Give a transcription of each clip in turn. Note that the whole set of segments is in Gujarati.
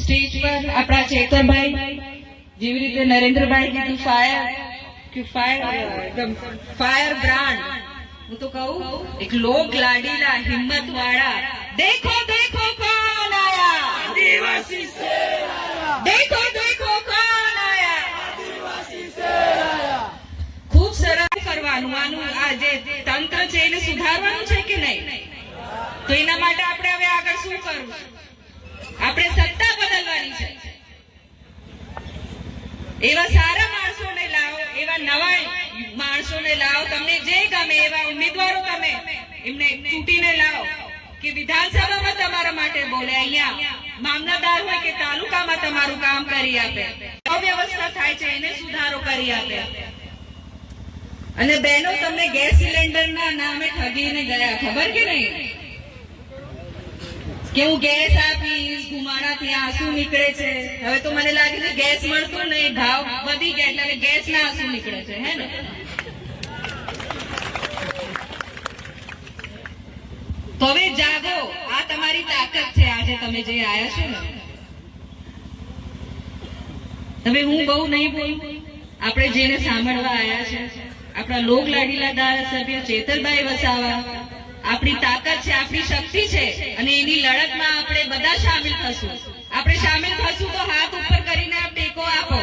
સ્ટેજ પર આપણા ચેતરભાઈ જેવી રીતે નરેન્દ્રભાઈ કીધું ફાયર બ્રાન્ડ, હું તો કહું એક લોક લાડીલા હિંમત વાળા, દેખો દેખો કોણ આયા આદિવાસી શેર આયા, દેખો દેખો કોણ આયા આદિવાસી શેર આયા. ખૂબ સરસ કરવાનું, આનું આ જે તંત્ર છે એને સુધારવાનું છે કે નહીં? તો એના માટે આપણે હવે આગળ શું કરવું? આપણે સત્તા બદલવાની છે. એવા સારા માણસોને લાવો, એવા નવા માણસોને લાવો, તમને જે ગમે એવા ઉમેદવારો તમે એમને ચૂંટીને લાવો કે વિધાનસભામાં તમારા માટે બોલે, અહીંયા મામલતદાર હોય કે તાલુકામાં તમારું કામ કરી આપે, અવ્યવસ્થા થાય છે એને સુધારો કરી આપે. અને બહેનો, તમને ગેસ સિલિન્ડરના નામે ઠગીને ગયા, ખબર કે નહીં? કે હું ગેસ આપીશ, ધુમાડાથી આંસુ નીકળે છે. હવે તો મને લાગે છે ગેસ મળતો નહીં, ભાવ વધી ગયા એટલે ગેસ ના આંસુ નીકળે છે, હે ને? તો હવે જાગો, આ તમારી તાકાત છે. આજે તમે જે આયા છો ને, હવે હું બહુ નહીં બોલું. આપણે જેને સાંભળવા આયા છે આપણા લોક લાડીલા ધારાસભ્ય ચેતરભાઈ વસાવા, આપણી તાકાત છે, આપણી શક્તિ છે, અને એની લડતમાં આપણે બધા શામિલ થશું. આપણે શામિલ થશું તો હાથ ઉપર કરીને આપ ટેકો આપો.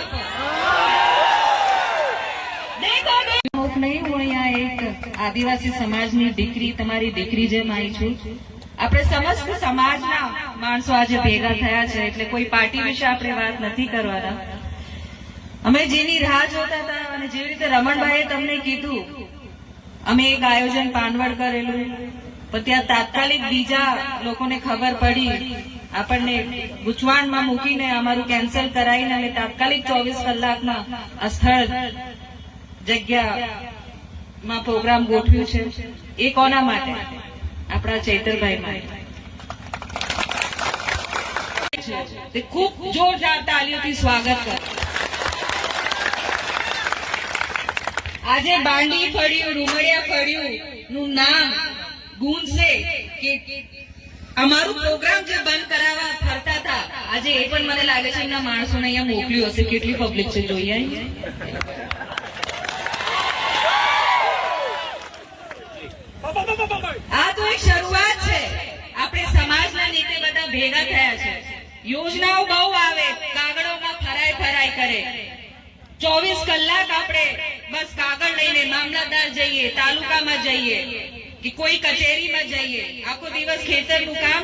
નહીં, હું અહીંયા એક આદિવાસી સમાજની દીકરી, તમારી દીકરી જેમ આવી છું. આપણે સમસ્ત સમાજના માણસો આજે ભેગા થયા છે, એટલે કોઈ પાર્ટી વિશે આપણે વાત નથી કરવાના. અમે જેની રાહ જોતા હતા, અને જેવી રીતે રમણભાઈએ તમને કીધું, અમે એક આયોજન પાનવડ કરેલું, પણ ત્યાં તાત્કાલિક બીજા લોકોને ખબર પડી, આપણને ગૂંચવાણમાં મૂકીને અમારું કેન્સલ કરાવીને અમે તાત્કાલિક 24 કલાકમાં સ્થળ જગ્યામાં પ્રોગ્રામ ગોઠવ્યું છે. એ કોના માટે? આપણા ચૈતરભાઈ માટે. ખૂબ જોરદાર તાલીઓથી સ્વાગત કરો. આજે બાંડી ફળ્યું, રૂમડિયા ફળ્યું નું નામ ગુંજશે કે અમારું પ્રોગ્રામ જે બંધ કરાવવા ફરતા હતા, આજે એ પણ મને લાગે છે એમના માણસોને અહીંયા મોકલ્યું હશે. કેટલી પબ્લિક છે જોઈએ. આ તો એક શરૂઆત છે. આપણે સમાજના નીચે બધા ભેગા થયા છે. યોજનાઓ બહુ આવે, કાગળોમાં ફરાય કરે. 24 કલાક આપણે બસ કાગળ લઈને મામલતદાર જઈએ, તાલુકામાં જઈએ કે કોઈ કચેરીમાં જઈએ, આખો દિવસ ખેતરનું કામ